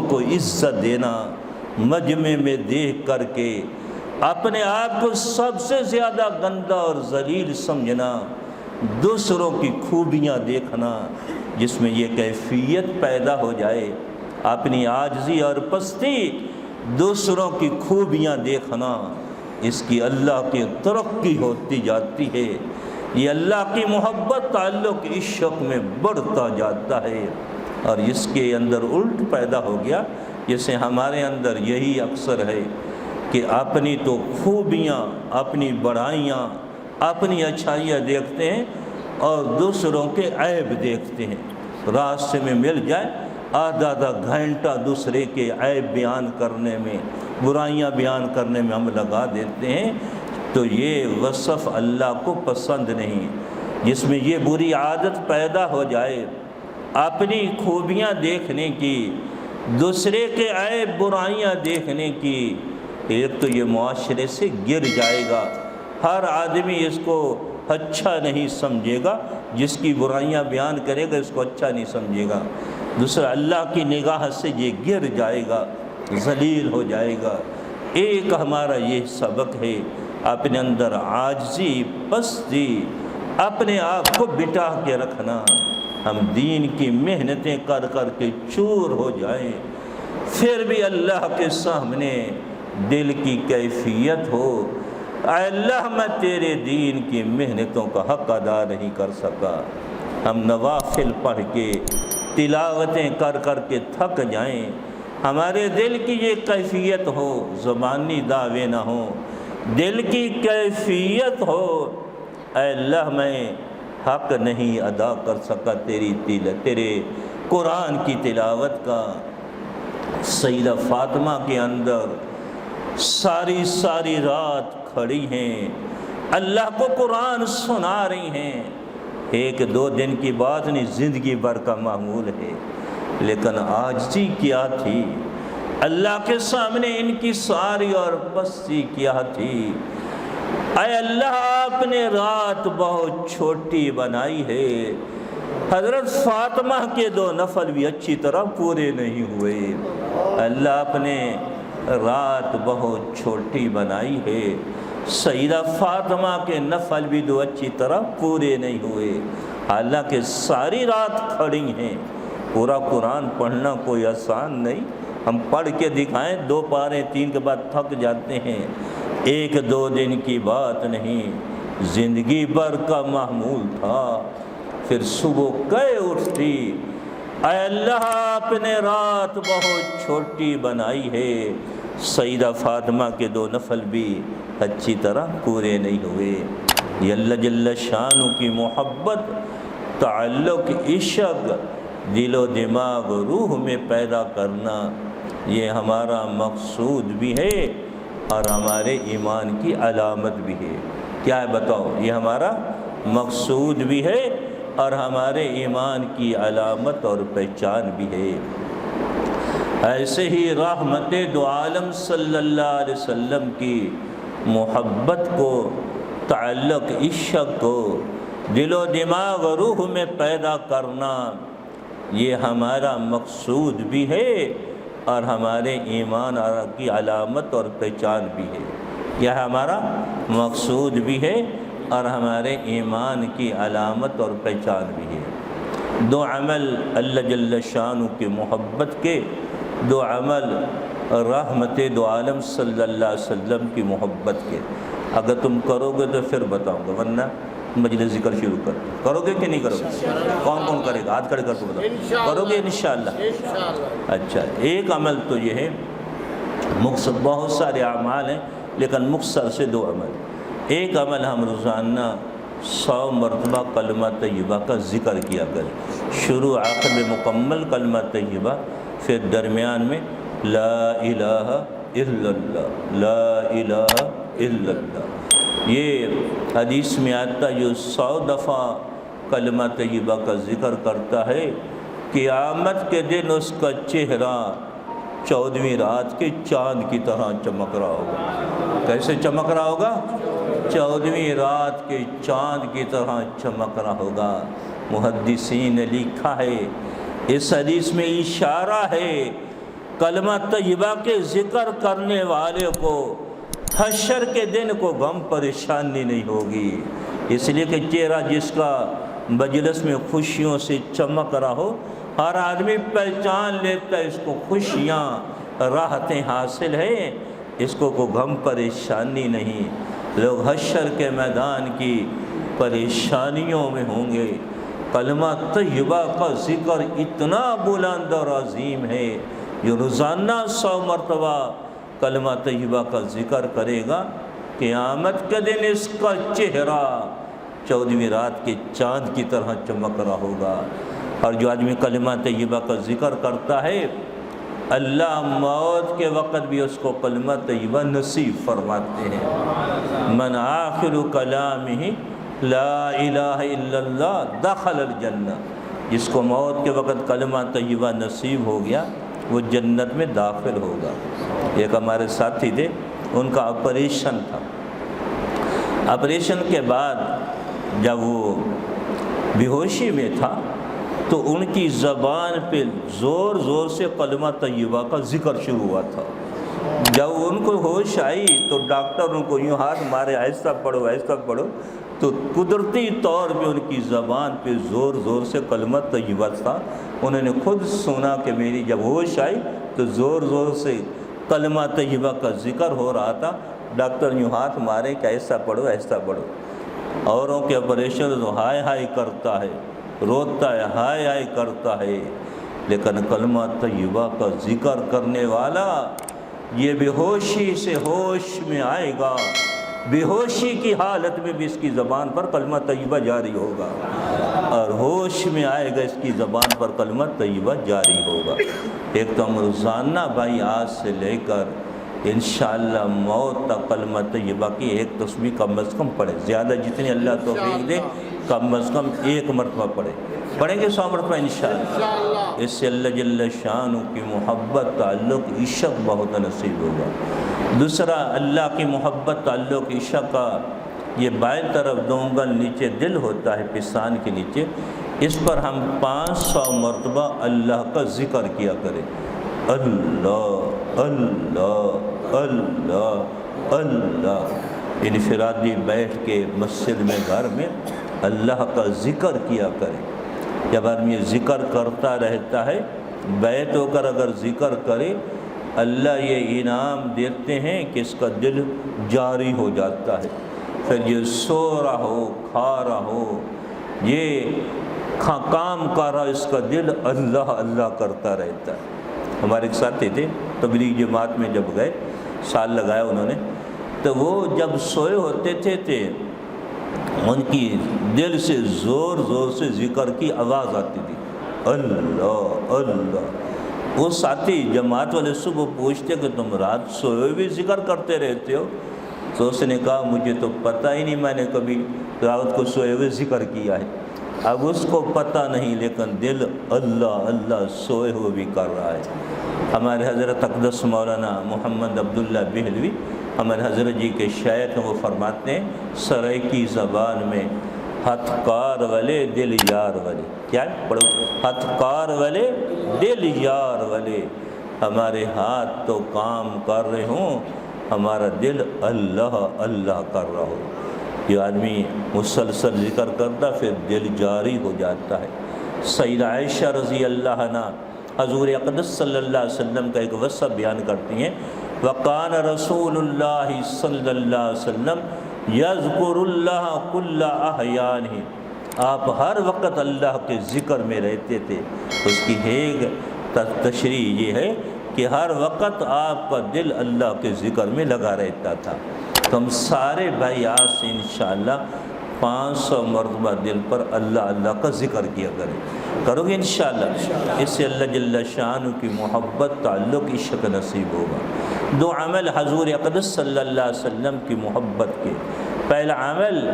کو عزت دینا، مجمع میں دیکھ کر کے اپنے آپ کو سب سے زیادہ گندا اور ذلیل سمجھنا، دوسروں کی خوبیاں دیکھنا جس میں یہ کیفیت پیدا ہو جائے، اپنی عاجزی اور پستی، دوسروں کی خوبیاں دیکھنا، اس کی اللہ کی ترقی ہوتی جاتی ہے، یہ اللہ کی محبت تعلق عشق میں بڑھتا جاتا ہے۔ اور اس کے اندر الٹ پیدا ہو گیا، جیسے ہمارے اندر یہی اکثر ہے کہ اپنی تو خوبیاں، اپنی بڑائیاں، اپنی اچھائیاں دیکھتے ہیں اور دوسروں کے عیب دیکھتے ہیں۔ راستے میں مل جائے آدھا آدھا گھنٹہ دوسرے کے عیب بیان کرنے میں، برائیاں بیان کرنے میں ہم لگا دیتے ہیں، تو یہ وصف اللہ کو پسند نہیں۔ جس میں یہ بری عادت پیدا ہو جائے اپنی خوبیاں دیکھنے کی، دوسرے کے عیب برائیاں دیکھنے کی، ایک تو یہ معاشرے سے گر جائے گا، ہر آدمی اس کو اچھا نہیں سمجھے گا، جس کی برائیاں بیان کرے گا اس کو اچھا نہیں سمجھے گا، دوسرا اللہ کی نگاہ سے یہ گر جائے گا، ذلیل ہو جائے گا۔ ایک ہمارا یہ سبق ہے، اپنے اندر عاجزی، پستی، اپنے آپ کو بٹا کے رکھنا۔ ہم دین کی محنتیں کر کر کے چور ہو جائیں، پھر بھی اللہ کے سامنے دل کی کیفیت ہو، اے اللہ میں تیرے دین کی محنتوں کا حق ادا نہیں کر سکا۔ ہم نوافل پڑھ کے، تلاوتیں کر کر کے تھک جائیں، ہمارے دل کی یہ کیفیت ہو، زبانی دعوے نہ ہو، دل کی کیفیت ہو، اے اللہ میں حق نہیں ادا کر سکا تیرے قرآن کی تلاوت کا۔ سیدہ فاطمہ کے اندر ساری رات کھڑی ہیں، اللہ کو قرآن سنا رہی ہیں، ایک دو دن کی بات نہیں، زندگی بھر کا معمول ہے، لیکن عاجزی کیا تھی اللہ کے سامنے، ان کی ساری اور پستی کیا تھی۔ اے اللہ آپ نے رات بہت چھوٹی بنائی ہے، حضرت فاطمہ کے 2 نفل بھی اچھی طرح پورے نہیں ہوئے، اللہ آپ نے رات بہت چھوٹی بنائی ہے، سیدہ فاطمہ کے نفل بھی 2 اچھی طرح پورے نہیں ہوئے، حالانکہ ساری رات کھڑی ہیں۔ پورا قرآن پڑھنا کوئی آسان نہیں، ہم پڑھ کے دکھائیں 2 پارے 3 کے بعد تھک جاتے ہیں، 1-2 دن کی بات نہیں، زندگی بھر کا معمول تھا۔ پھر صبح کئے اٹھتی، اے اللہ آپ نے رات بہت چھوٹی بنائی ہے، سیدہ فاطمہ کے 2 نفل بھی اچھی طرح پورے نہیں ہوئے۔ یہ اللہ جل شانہ کی محبت، تعلق، عشق دل و دماغ روح میں پیدا کرنا، یہ ہمارا مقصود بھی ہے اور ہمارے ایمان کی علامت بھی ہے۔ کیا ہے بتاؤ؟ یہ ہمارا مقصود بھی ہے اور ہمارے ایمان کی علامت اور پہچان بھی ہے۔ ایسے ہی رحمت دو عالم صلی اللہ علیہ وسلم کی محبت کو، تعلق، عشق کو دل و دماغ روح میں پیدا کرنا، یہ ہمارا مقصود بھی ہے اور ہمارے ایمان کی علامت اور پہچان بھی ہے۔ یہ ہمارا مقصود بھی ہے اور ہمارے ایمان کی علامت اور پہچان بھی ہے۔ 2 عمل اللہ جل شانہ کی محبت کے، 2 عمل رحمت دو عالم صلی اللہ علیہ وسلم کی محبت کے، اگر تم کرو گے تو پھر بتاؤں گا، ورنہ مجلس ذکر شروع کرو گے کہ نہیں کرو گے؟ کون کرے گا؟ ہاتھ کھڑے کر کے بتاؤ، کرو گے انشاءاللہ؟ اچھا، ایک عمل تو یہ ہے، بہت سارے اعمال ہیں لیکن مختصر سے 2 عمل۔ ایک عمل ہم روزانہ 100 مرتبہ کلمہ طیبہ کا ذکر کیا کریں، شروع آخر میں مکمل کلمہ طیبہ، پھر درمیان میں لا الہ الا اللہ، لا الہ الا اللہ۔ یہ حدیث میں آتا جو 100 دفعہ کلمہ طیبہ کا ذکر کرتا ہے، قیامت کے دن اس کا چہرہ 14ویں رات کے چاند کی طرح چمک رہا ہوگا۔ کیسے چمک رہا ہوگا؟ 14ویں رات کے چاند کی طرح چمک رہا ہوگا۔ محدثین نے لکھا ہے، اس حدیث میں اشارہ ہے کلمہ طیبہ کے ذکر کرنے والے کو حشر کے دن کو غم پریشانی نہیں ہوگی، اس لیے کہ چہرہ جس کا مجلس میں خوشیوں سے چمک رہا ہو، ہر آدمی پہچان لیتا ہے اس کو خوشیاں راحتیں حاصل ہیں، اس کو کوئی غم پریشانی نہیں۔ لوگ حشر کے میدان کی پریشانیوں میں ہوں گے۔ کلمہ طیبہ کا ذکر اتنا بلند اور عظیم ہے، جو روزانہ 100 مرتبہ کلمہ طیبہ کا ذکر کرے گا، قیامت کے دن اس کا چہرہ 14ویں رات کے چاند کی طرح چمک رہا ہوگا۔ اور جو آدمی کلمہ طیبہ کا ذکر کرتا ہے، اللہ موت کے وقت بھی اس کو کلمہ طیبہ نصیب فرماتے ہیں۔ من آخر کلامہ لا الہ الا اللہ دخل الجنہ، جس کو موت کے وقت کلمہ طیبہ نصیب ہو گیا وہ جنت میں داخل ہوگا۔ ایک ہمارے ساتھی تھے، ان کا آپریشن تھا۔ آپریشن کے بعد جب وہ بے ہوشی میں تھا تو ان کی زبان پہ زور زور سے کلمہ طیبہ کا ذکر شروع ہوا تھا۔ جب ان کو ہوش آئی تو ڈاکٹر ان کو یوں ہاتھ مارے، آہستہ پڑھو آہستہ پڑھو، تو قدرتی طور پہ ان کی زبان پہ زور زور سے کلمہ طیبہ تھا۔ انہوں نے خود سنا کہ میری جب ہوش آئی تو زور زور سے کلمہ طیبہ کا ذکر ہو رہا تھا۔ ڈاکٹر یوں ہاتھ مارے کہ ایسا پڑھو ایسا پڑھو۔ اوروں کے آپریشن تو ہائے ہائے کرتا ہے، روتا ہے، ہائے ہائے کرتا ہے، لیکن کلمہ طیبہ کا ذکر کرنے والا یہ بے ہوشی سے ہوش میں آئے گا، بے ہوشی کی حالت میں بھی اس کی زبان پر کلمہ طیبہ جاری ہوگا، اور ہوش میں آئے گا اس کی زبان پر کلمہ طیبہ جاری ہوگا۔ ایک تو ہم روزانہ بھائی آج سے لے کر انشاءاللہ موت تک کلمہ طیبہ کی ایک تسبیح کم از کم پڑھیں، زیادہ جتنی اللہ توفیق دے کم از کم 1 مرتبہ پڑھیں گے 100 مرتبہ انشاءاللہ۔ اس سے اللہ جل شانہ کی محبت، تعلق، عشق بہت نصیب ہوگا۔ دوسرا، اللہ کی محبت، تعلق، عشق کا یہ بائیں طرف 2 انگل نیچے دل ہوتا ہے پستان کے نیچے، اس پر ہم 500 مرتبہ اللہ کا ذکر کیا کریں۔ اللہ اللہ اللہ اللہ، انفرادی بیٹھ کے مسجد میں گھر میں اللہ کا ذکر کیا کریں۔ جب آدمی ذکر کرتا رہتا ہے، بیٹھ ہو کر اگر ذکر کرے، اللہ یہ انعام دیتے ہیں کہ اس کا دل جاری ہو جاتا ہے۔ پھر یہ سو رہا ہو، کھا رہا ہو، یہ کام کر رہا، اس کا دل اللہ اللہ کرتا رہتا ہے۔ ہمارے ایک ساتھی تھے، تبلیغ جماعت میں جب گئے، سال لگایا انہوں نے، تو وہ جب سوئے ہوتے تھے ان کی دل سے زور زور سے ذکر کی آواز آتی تھی، اللہ اللہ۔ وہ ساتھی جماعت والے صبح پوچھتے کہ تم رات سوئے بھی ذکر کرتے رہتے ہو؟ تو اس نے کہا مجھے تو پتہ ہی نہیں، میں نے کبھی رات کو سوئے ہوئے ذکر کیا ہے۔ اب اس کو پتہ نہیں، لیکن دل اللہ اللہ سوئے ہوئے بھی کر رہا ہے۔ ہمارے حضرت اقدس مولانا محمد عبداللہ بہلوی ہمارے حضرت جی کے شیخ ہیں، وہ فرماتے ہیں سرائیکی زبان میں، ہتھ کار والے دل یار والے، کیا ہے پڑھو، ہتھ کار والے دل یار والے، ہمارے ہاتھ تو کام کر رہے ہوں، ہمارا دل اللہ اللہ کر رہا ہو۔ یہ آدمی مسلسل ذکر کرتا پھر دل جاری ہو جاتا ہے۔ سیدہ عائشہ رضی اللہ عنہ حضور اقدس صلی اللہ علیہ وسلم کا ایک وصف بیان کرتی ہیں، وَقَانَ رَسُولُ اللَّهِ صلی اللہ علیہ وسلم یذکر اللہ کل احیانہ، آپ ہر وقت اللہ کے ذکر میں رہتے تھے۔ اس کی ایک تشریح یہ ہے کہ ہر وقت آپ کا دل اللہ کے ذکر میں لگا رہتا تھا۔ تو ہم سارے بھائی آج سے انشاءاللہ 500 مرتبہ دل پر اللہ اللہ کا ذکر کیا کریں، کرو گے انشاءاللہ، اس سے اللہ جل شانہ کی محبت، تعلق، عشق نصیب ہوگا۔ 2 عمل حضور اقدس صلی اللہ علیہ وسلم کی محبت کے۔ پہلا عمل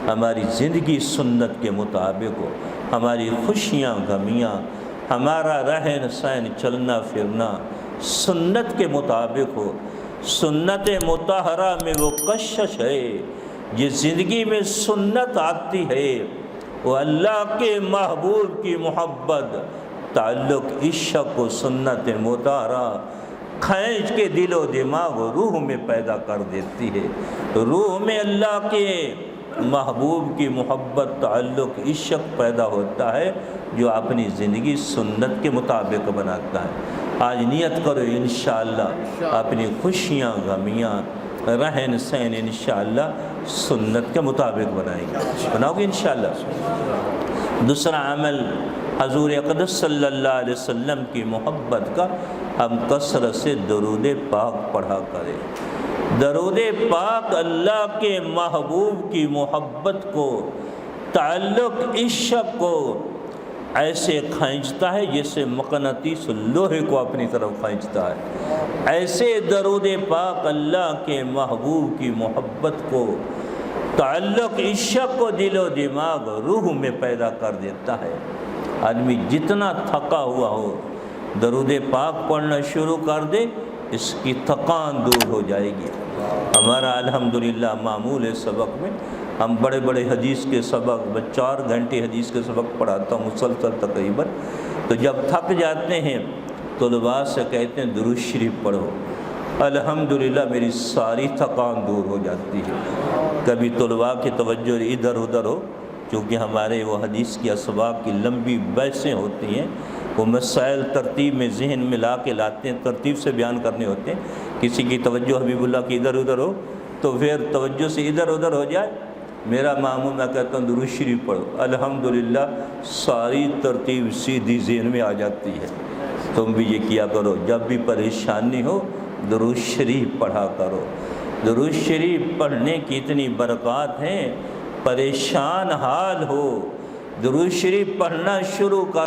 ہماری زندگی سنت کے مطابق ہو، ہماری خوشیاں غمیاں، ہمارا رہن سہن چلنا پھرنا سنت کے مطابق ہو۔ سنت مطہرہ میں وہ کشش ہے، جس زندگی میں سنت آتی ہے وہ اللہ کے محبوب کی محبت، تعلق عشق و سنت مطہرہ کھینچ کے دل و دماغ و روح میں پیدا کر دیتی ہے۔ روح میں اللہ کے محبوب کی محبت، تعلق، عشق پیدا ہوتا ہے جو اپنی زندگی سنت کے مطابق بناتا ہے۔ آج نیت کرو انشاءاللہ اپنی خوشیاں غمیاں رہن سہن انشاءاللہ سنت کے مطابق بنائیں گے، بناؤ گے انشاءاللہ۔ دوسرا عمل حضور اقدس صلی اللہ علیہ وسلم کی محبت کا، ہم کثرت سے درود پاک پڑھا کریں۔ درود پاک اللہ کے محبوب کی محبت کو، تعلق، عشق کو ایسے کھینچتا ہے جیسے مقناطیس لوہے کو اپنی طرف کھینچتا ہے۔ ایسے درود پاک اللہ کے محبوب کی محبت کو، تعلق، عشق کو دل و دماغ روح میں پیدا کر دیتا ہے۔ آدمی جتنا تھکا ہوا ہو درود پاک پڑھنا شروع کر دے، اس کی تھکان دور ہو جائے گی۔ ہمارا الحمدللہ معمول سبق میں ہم بڑے بڑے حدیث کے سبق، میں 4 گھنٹے حدیث کے سبق پڑھاتا ہوں مسلسل تقریباً، تو جب تھک جاتے ہیں طلباء سے کہتے ہیں درود شریف پڑھو، الحمدللہ میری ساری تھکان دور ہو جاتی ہے۔ کبھی طلباء کی توجہ ادھر ادھر ہو، چونکہ ہمارے وہ حدیث کی اسباق کی لمبی بحثیں ہوتی ہیں، وہ مسائل ترتیب میں ذہن میں لا کے لاتے ہیں، ترتیب سے بیان کرنے ہوتے ہیں۔ کسی کی توجہ حبیب اللہ کی ادھر ادھر ہو تو پھر توجہ سے ادھر ادھر ہو جائے، میرا معمول میں کہتا ہوں درود شریف پڑھو، الحمدللہ ساری ترتیب سیدھی ذہن میں آ جاتی ہے۔ تم بھی یہ کیا کرو، جب بھی پریشانی ہو درود شریف پڑھا کرو۔ درود شریف پڑھنے کی اتنی برکات ہیں، پریشان حال ہو درود شریف پڑھنا شروع کر